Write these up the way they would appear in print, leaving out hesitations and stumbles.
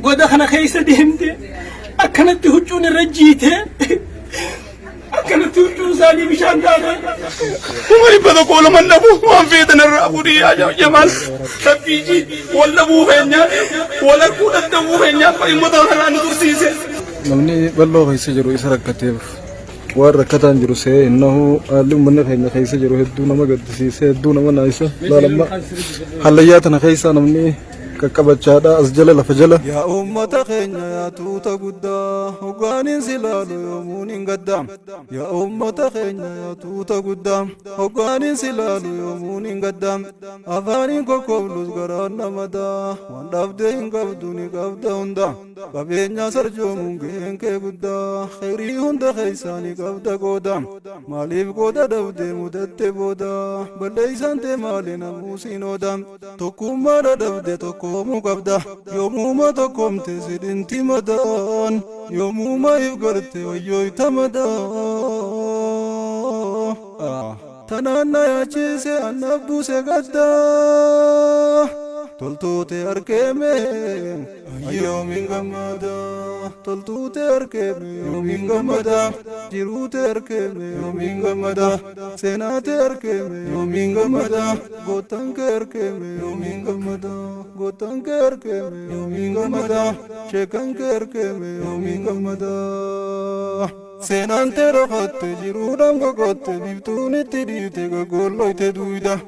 قد خنا خيسة دهمتي أكنت هجون الرجيتي أكنت هجون زاني بشان دادا ومري بدو قول من نبو وان فيدنا الرابوري يا جمال تبيجي ولا بو هنيا ولا كود الدبو هنيا فإن مدونا ندرسيسي نمني بالله خيسة جرو إسرق كتير وركتان جروسه إنه علم من خينا خيسة جروه الدونا ما قد سيسه الدونا ما نايسه لا لما حلياتنا خيسة نمني كبتشادا أسجل لفجل يا أمة خينا يا توتا قدا هقانين سلال يومون قدام يا أمة خينا يا توتا قدام هقانين سلال يومون قدام أفاني كوكولوس قرانا مدا واندابدين قبدوني قبدا هندا قبينيا سرجو مونكين كي قدا خيري هندا خيساني قبدا قدام ماليف قدا دبدي مدد بودا بليسان تمالنا موسين ودام تقوم مادا دبدي تقوم قبدا يوموما تقوم تسدين تمدان يوموما يفقرت ويوي تمدان تنانا يا جيسي النبو سيقدا تلتوتي أركيمي يومين غمدا تلتوتي أركيمي يومين غمدا جيروتي أركيمي يومين غمدا سيناتي أركيمي يومين غمدا غوتانك أركيمي يومين غمدا غوتانك أركيمي يومين غمدا شيكانك أركيمي يومين غمدا سينانتي رخت جيرودام غوت بيبتوني تديتي غولوي تدويدا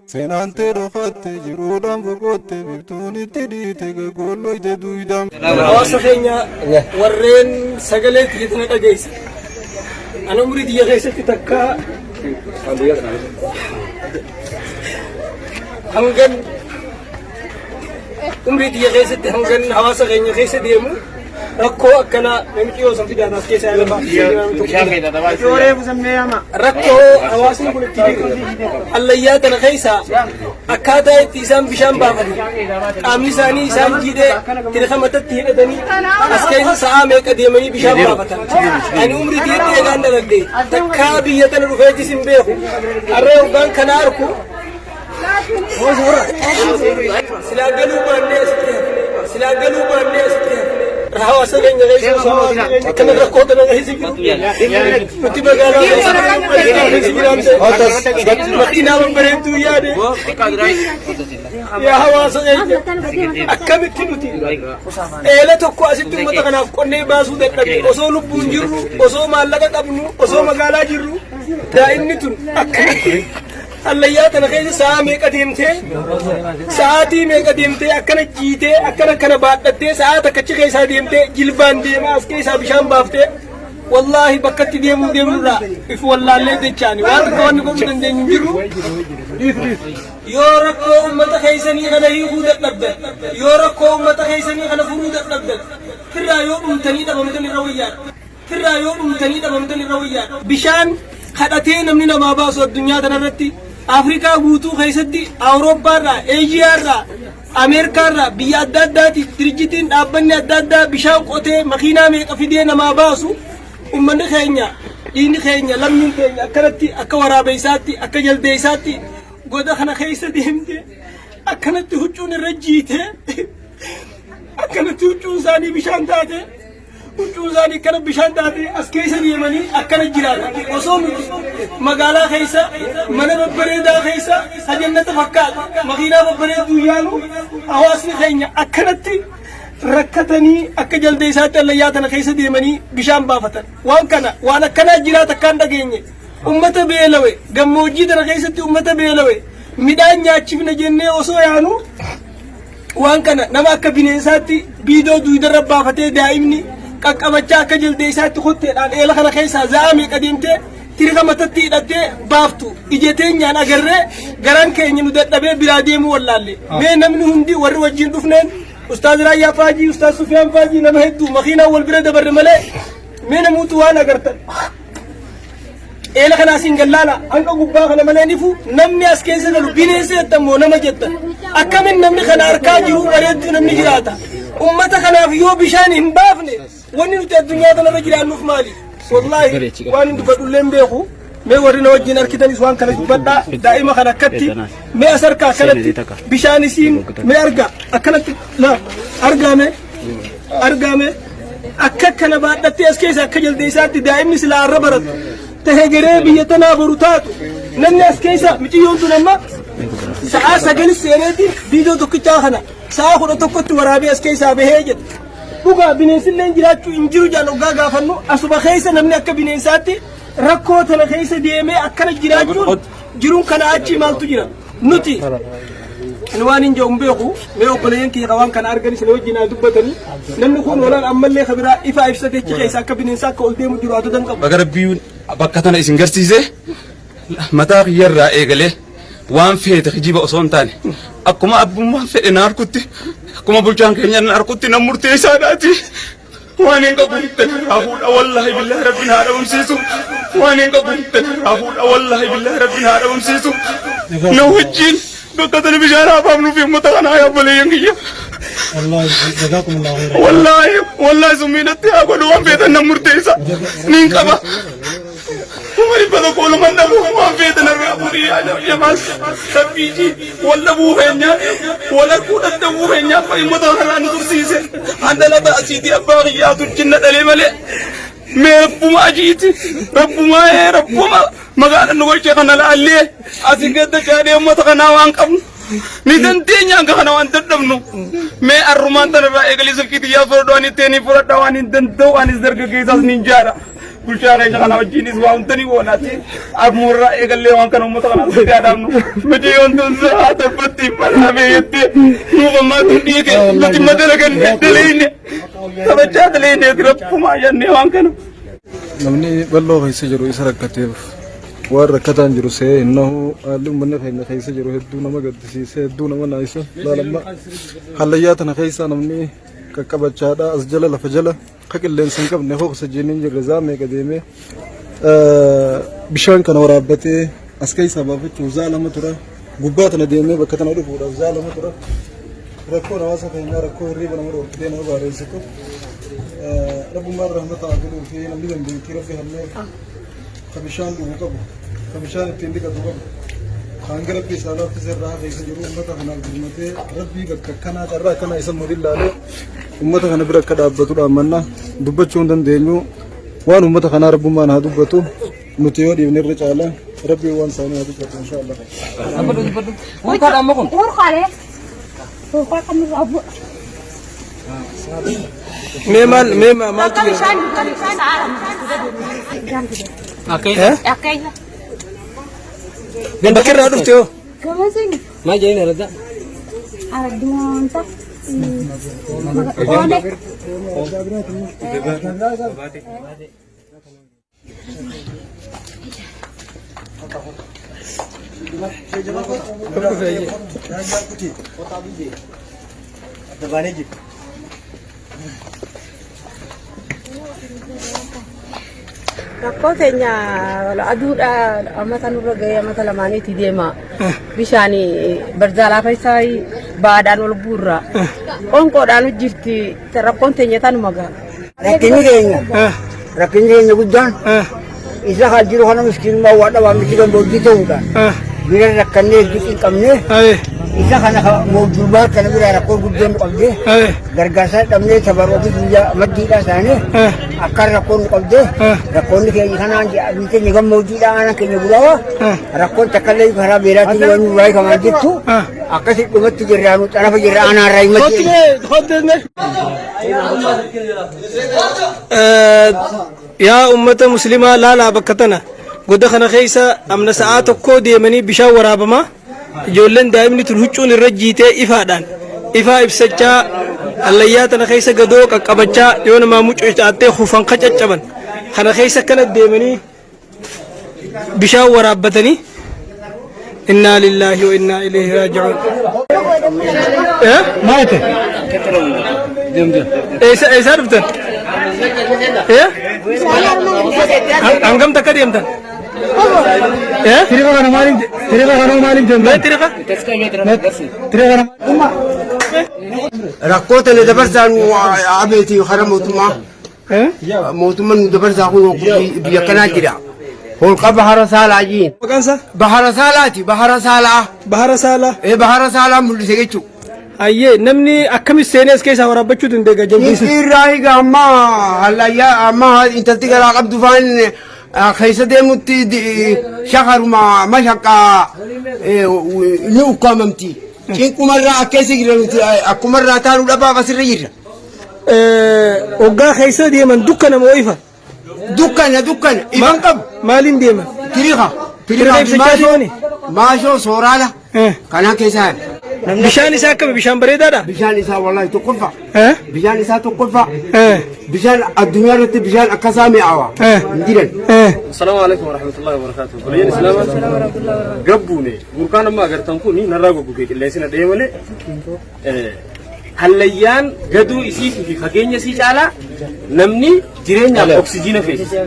سينانتي رخت جيرودام غوت بيبتوني تديتي غولوي تدويدا واسخينيا ورين سغلت يتنقا جيس انا مريد يغيسك تكا هنغن مريد يغيسك هنغن واسخينيا غيس ديمو ركو أكنا نمكيو سمتي جانا كيس على ما ركو أواسي كل تيجي الليات أنا خيسا أكادا تيسام بشام بافدي أمي ساني سام جيدة ترى متى تيجي دني أسكين سامي كديمني بشام بافتا أنا عمري دي أنا نلقي تكابي يتنا رفيجي سيمبيو أريو بان كناركو سلاقلو بانية رهوا سجن جلسوا سوا كنا ركوت أنا هيسي متى بقى متى نام بريتو يا ده يا هوا سجن أكمل تيمتي إله تكو أسيت متى كنا كوني باسو دكتي أسول بونجرو أسول مالك كابنو أسول مقالا جرو دائما تون أكمل الليات أنا خير ساعة ميك أديمته ساعتي ميك أديمته أكنا جيته أكنا كنا بعدته ساعة تكتشي خير ساعة ديمته جلبان ديما أسكي ساعة بشام بافته والله بكتي ديمو لا إف والله اللي ديشاني وانا كون نقوم ننجرو يوركو أمة خيسني أنا يهود نبدأ يوركو أمة خيسني أنا فرود نبدأ كرا يوم متنيدا بمدني رويات كرا يوم متنيدا بمدني رويات بشان خدتين من ما باسوا الدنيا تنرتي أفريقيا بوتو خيستي أوروبا را إيجيا را أمريكا را بيادات داتي ترجتين أبني أدادا بشاو قوتي مخينا ميك أفيدين ما باسو أمنا خينيا دين خينيا لمن خينيا أكرتي أكورا بيساتي أكجل بيساتي قد خنا خيستي همتي أكنت هجون الرجيتي أكنت هجون زاني بشان داتي وجوزاني كان بشان داتي أسكيس اليمني أكن الجيران وصوم مقالا خيسا من ببريدا خيسا هجنة فكال مغينا ببريد ويالو أواسي خينيا أكنتي ركتني أكجل ديسات اللياتنا خيسا ديمني بشان بافتن وان كان جيرات كان دقيني أمة بيلوي قموجي دنا خيسا أمة بيلوي ميدان نياتشفنا جنة وصو يانو وان كان نما كبينيساتي بيدو دويدر بافتي دائمني كأكبتشا كجل ديسات خدت الآن إيه لخنا خيسا زامي قديمته تريغا متتي داتي بافتو إجتين يعني أجرّي جران كيني مدت نبي بلاديم ولا اللي مين من هندي وروجين دفنين أستاذ رايا فاجي أستاذ سفيان فاجي نمهدو مخينا والبلاد برملة مين موتوانا قرتن إيه لخنا سينجلالا أنك قبّا خنا ملانيفو نمني أسكيسة لو بينيسة تمو نمجتة أكمل نمني خنا أركاجي وريد نمني جراتا أمة خنا في يوم بشان هم بافني وني الدنيا تنا رجل المف مالي والله وان دفدوا لهم بيخو ما ورينا وجهنا كده نسوان كانت بدأ دائما خنا كتي ما أسرك كانت بشان سين ما أرجع أكلت لا أرجع ما argame akka kana baadhatti as keessa akka jaldeessaatti daa'imni silaa arra baratu tahee garee biyya tanaa boru taatu namni as keessa miciyyoon tun amma sa'a 9 seeneetiin viidiyoo tokkichaa kana sa'a 11tti waraabee as keessaa bahee jedha dhugaa bineensilleen jiraachuu hin jiru jaan ogaa gaafannu asuma keessa namni akka bineensaatti rakkoo tana keessa deemee akkana jiraachuun jiruun kana achi maaltu jira nuti waan hin jedhu beeku mee obboleeyyan kiyya waan kana argan isin wajjin dubbatanii namni kun walaan ammallee kabiraa ifa ibsatee keessa akka bineensaa akka ol deemu jiru atu dan qabu. Bagarabbii bakka tana isin garsiise mataa kiyyarraa eegalee waan feete kijiba osoo hin taane akkuma abbummaan fedhe na harkutti akkuma bulchaan keenya na harkutti na murteessaadhaati. waan hin qabu itti raafuudha wallahi billahi rabbiin haa dhabamsiisu waan hin qabu itti raafuudha wallahi billahi rabbiin haa dhabamsiisu na wajjin bakka tana bishaan haafaamnuuf yommuu ta'an haa obboleeyyan kiyya wallahi summiidhatti haa godhu waan feetan na murteessa niin qaba umari bada koolu man dhabu waan feetan irraa furii jamaas sabbiiji walla buufeenya wala kuudhan dhabuu feenya amma himmata kanarraa nu tursiise handala ta'asiitii abbaa kiyyaatu jinna dhalee malee mee rabbuma ajiiti rabbuma magaalaan nu golchee kana laallee asii gadda jaadee ummata kanaa waan qabnu ni dandeenya hanga kana waan dadhabnu mee arrumaan tanarraa eegalee silkiitii yaa fudhadhu ani teenii fudhadha waan hin danda'u anis dargaggeessaas niin jaadha bulchaa keenya kana wajjinis waa huntanii woonaati armuurraa eegallee waan kana ummata kanaa sitti adamnu miciyyoon tun haa tabbatti mallamee jettee nuufammaa tun dhiige nuti madala kan daleeyne taphachaa daleeneeti rabbumaa jennee waan kana. namni bal'oo keessa jiru isa rakkateef waan rakkataan jiru see innahu haalli uummanni keenya keessa jiru hedduu nama gaddisiisee hedduu nama naayisa laalamma hallayyaa tana keessa namni qaqqabachaadha as jala lafa jala ka qilleensa hin qabne hoogsa jenniin jirre zaamee qadeemee bishaan kana waraabbatee as keessaa baafachuuf zaalama tura gubbaa tana deemee bakka tana dhufuudhaaf zaalama tura rakkoon hawaasa keenyaa rakkoo hirriiba nama dhoorkitee nama baareessitu rabbummaan rahmata haa godhuu fi namni dandeettii rabbi hannee ka bishaan dhuguu qabu ka bishaan ittiin dhiqatu qabu hanga rabbi isaa laaffisee irraa keessa jiru uummata kanaaf gurmatee rabbii bakka akkanaa carraa akkanaa isa mudin laalee uummata kana bira akka dhaabbatudha manna dubbachuu hin dandeenyu waan uummata kanaa rabbummaan haa dubbatu nuti yoo dhiibne irra caala rabbii waan isaanii haa dubbatu inshaallah. Memal tu dan bakir ada tu. Kamu sini? Mana jadi ada? Ada di mana? Rakkoo keenya aduudha ammata nurra gahee ammata lamaaniiti deema bishaan barzaalaa keessaa baadaan ol buurra onqoodhaan jirti rakkoon teenya tanuma gaha. Rakkinni keenya guddaan isa haa jiru kana miskiinummaa waa dhabaa miti gammoojjii ta'uudhaan bira rakkannee hin qabne isa kana moojjulbaa kana bira rakkoo guddaan qabdee gargaarsa dhabnee tabarooti biyya maddiidhaa isaanii akka rakkoon qabdee rakkoonni keenya kanaan keenya gammoojjiidhaa aanaa keenya bulaawa rakkoon takkallee karaa beelaatiin waan nurraa kamaan jettu akkasi dhumatti jirraanu xarafa jirra aanaarraa himatti. Yaa ummata muslimaa laalaa bakka tana godda kana keessa amna sa'aa tokkoo deemanii bishaan waraabamaa ijoolleen daa'imni tun huccuun irra jiitee ifaadhaan ifaa ibsachaa allayyaa tana keessa gadoo qaqqabachaa yoo namaa mucuu caattee hufan qacaccaban kana keessa kana deemanii bishaan waraabbatanii inna lillahi wa inna ilayhi raaji'uun. Maate? Eessa dhuftan? Hangam takka deemtan? Tiriqa kana maaliif deemtan? Tiriqa rakkoota nu dabarsaan abeeti hara mootummaa mootummaan nu dabarsaa kun biyya kanaa jira. Holqa bahara saalaa jiin. Maqaansa? Bahara saalaati bahara saalaa. Bahara saalaa? Bahara saalaa mul'ise jechuudha. Ayyee namni akkamis seenes keessa waraabachuu dandeega jallisu. Irraayi amma halayyaa amma intalti garaa qabdu faan keessa deemutti shakaruma mashaqaa ni ukkaamamti. Cinqumarraa akkeessa jiramti akkumarraa taanuu dhabaaf asirra jirra. Hoggaa keessa deeman dukkana moo ifa? Dukkana ifan qabu. Maaliin deeman? Tiriqa maashoo sooraala kanaan keessa haala. Bishaan isaa akkami bishaan bareedaadha? Bishaan isaa wallahi tokkoffa. Bishaan isaa tokkoffa. Bishaan addunyaa irratti bishaan akkasaa mi'aawa. Hindiran. Assalamu alaikum warahmatullahi wabarakatuh. Biyyan Islaamaa gabbuune burqaan amma agartan kun narraa goggogee qilleensina deemale hallayyaan gaduu isii fi fageenya isii caalaa namni jireenyaaf oksijiina feesisa.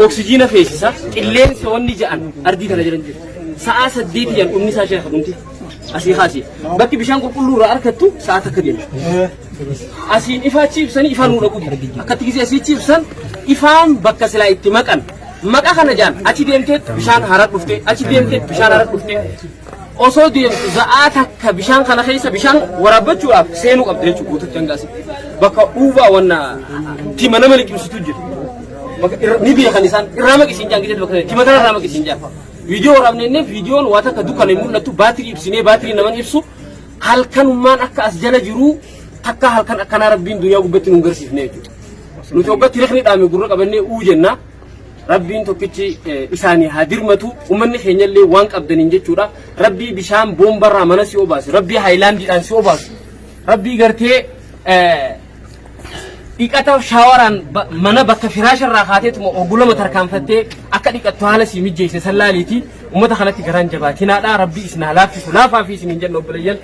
Oksijiina feesisa qilleensa wanni ja'an ardii kana jiran jiru. Sa'a 8 yan dhumni isaa ishee dhumti. Asii haasi. Bakki bishaan qulqulluu irraa arkattu sa'a takka deema. Asiin ifaa ciibsanii ifaan nu dhaqu. Akkatti gisee asii ciibsan ifaan bakka silaa itti maqan. Maqa kana jaan achi deemtee bishaan haraa dhufte achi deemtee bishaan haraa dhufte. Osoo deemtu za'aa takka bishaan kana keessa bishaan waraabbachuudhaaf seenuu qabdi jechuudha guututti hangaasi. Bakka uubaa wanna tima nama liqimsitu jiru. Ni beekan isaan irraa maqisiin jaan gisee bakka tima kana irraa maqisiin jaan. Viidiyoo waraabnee viidiyoon waa takka dukkana hin mul'attu baatirii ibsinee baatirii naman ibsu halkanummaan akka as jala jiru takka halkan akkanaa rabbiin duniyaa gubbatti nu garsiifne jechuudha. Nuti oggatti reekni dhaame gurra qabannee uu jenna rabbiin tokkichi isaanii haa dirmatu uummanni keenyallee waan qabdaniin jechuudha. Rabbii bishaan boombarraa mana si obaasu rabbii haayilaandiidhaan si obaasu rabbii gartee dhiqata shaawaraan mana bakka firaasharraa kaateetuma oggulama tarkaanfattee akka dhiqattu haala si mijjeesse sallaaliiti uummata kanatti garaan jabaatinaadha rabbii isin haa laaffisu laafaa fi isin hin jenna obboleeyyan.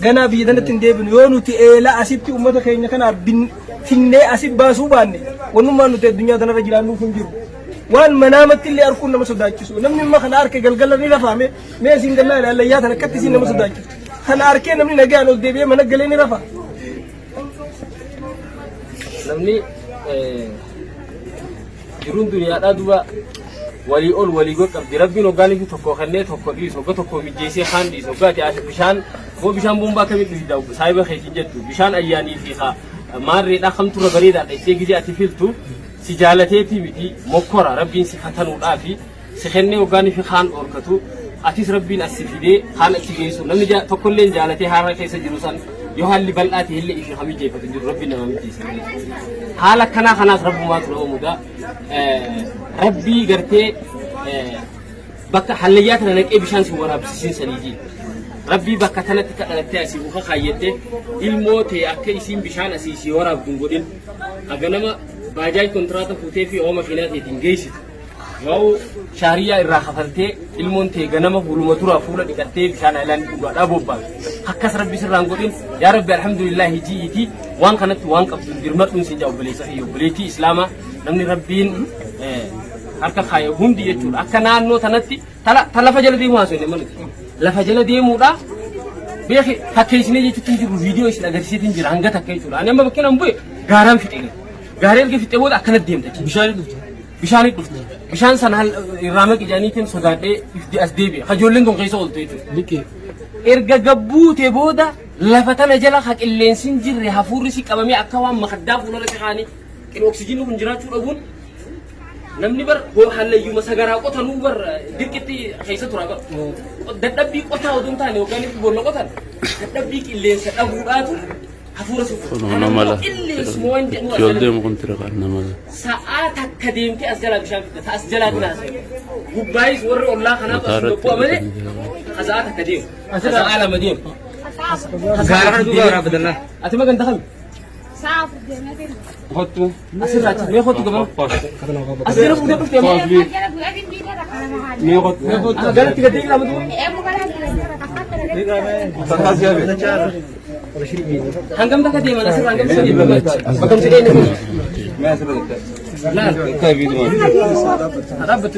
Ganaa biyya kanatti hin deebinu yoo nuti eelaa asitti uummata keenya kana finnee asii baasuu baanne wanummaan nuti addunyaa kanarra jiraannuuf hin jiru. Waan manaamatti illee arguun nama sodaachisu. Namni amma kana harka galgala ni rafaame mee isin gallaa ilaallayyaa tan akkatti isin nama sodaachisu. Kana harkee namni nagaan ol deebi'ee mana galee ni rafa. Namni jiruun duniyaadhaa duba walii ol walii god qabdi. Rabbiin hoggaaniif tokko kannee tokko dhiisu hogga tokko mijjeessee kaan dhiisu hoggaati bishaan moo bishaan boombaa kamitti dhiisu saayiba keetiin jettu bishaan ayyaanii fi maarreedhaa kamturra bareedaadha ishee gizee ati filtu si jaalateetii miti mokkora rabbiin si fatanuudhaa fi si kennee hoggaanii fi kaan dhorkatu atis rabbiin as si fidee kaan achi geessu namni tokkollee jaalatee haara keessa jiru san yoo haalli bal'aate illee ifi hamijjeeffatu jiru rabbiin nama mijjeessa. Haala akkanaa kanaas rabbumaatu nama mudaa rabbii gartee bakka hallayyaa kana naqee bishaan si waraabsisiin saniiti. Rabbii bakka kanatti kadhalattee asii muka kaayyattee ilmoo ta'e akka isiin bishaan asii si waraabdu hin godhin haganama baajaaji kontiraata fuutee fi ooma makiinaa ta'eetiin geessitu. Yoo shaariyaa irraa kafaltee ilmoon ta'e ganama fuuluma turaa fuula dhiqattee bishaan haayilaandii dhugaadhaa bobbaatu. Akkas rabbi sirraan godhin yaa rabbi alhamdulillah hijiitii waan kanatti waan qabdu dirmadhuun si jaa obboleessa fi obboleettii islaamaa namni rabbiin harka kaaye hundi jechuudha. Akka naannoo tanatti lafa jala deemuu haasofne maluti. Lafa jala deemuudha beeki fakkeessinee jechuutti jiru viidiyoo isin agarsiiseetiin jira hanga takka jechuudha. Ani amma bakkeen bu'e gaaraan fixee gaaree erga fixee booda akkanatti deemta bishaanii dhufte bishaan sana irraa maqi jaaniitiin sodaadhee as deebi'a kajoolleen kun keessa ooltu jechuudha. Erga gabbuutee booda lafa tana jala ha qilleensin jirre hafuurri si qabamee akka waan makaddaa fuulara fiqaanii qil oksijiinii kun jiraachuu dhabuun namni bar hallayyuma sagaraa qotanuu bar dirqitti keessa tura bar dadhabbii qotaa oduun taane yookaan itti boolla qotan dadhabbii qilleensa dhabuudhaatu hafuura si fuudha. Qilleensi waan jedhu Jooldeemu kun tira kan nama. Sa'aa takka deemtee as jalaa bishaan fidda as jalaa binaas gubbaayis warri ollaa kanaaf as bobbaa malee sa'aa takka deemu sa'aa lama deemu. Gaara duuba waraabadallaa. Ati maganta kami? Saaf deemee Hotu asirraati mee hotu gaban asirra fuudhee dhuftee moo mee hotu galatti gadee lama duuba hangam takka deeman asirra hangam isa deeman bakam jedhee inni mee asirra laal kai viidiyoo dhaabbatu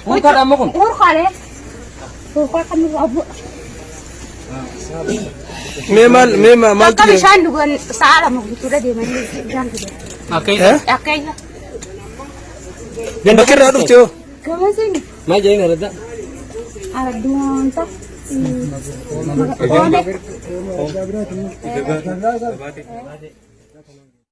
murkaadha amma kun murkaalee murkaa kan nu abu maal Akka bishaan dhugan sa'a lama guutuudha deemanii bishaan dhugan. Akkayya. bakka irraa dhufte yoo Gamaseen Maal jedhanii aradda? arduunta. Oole.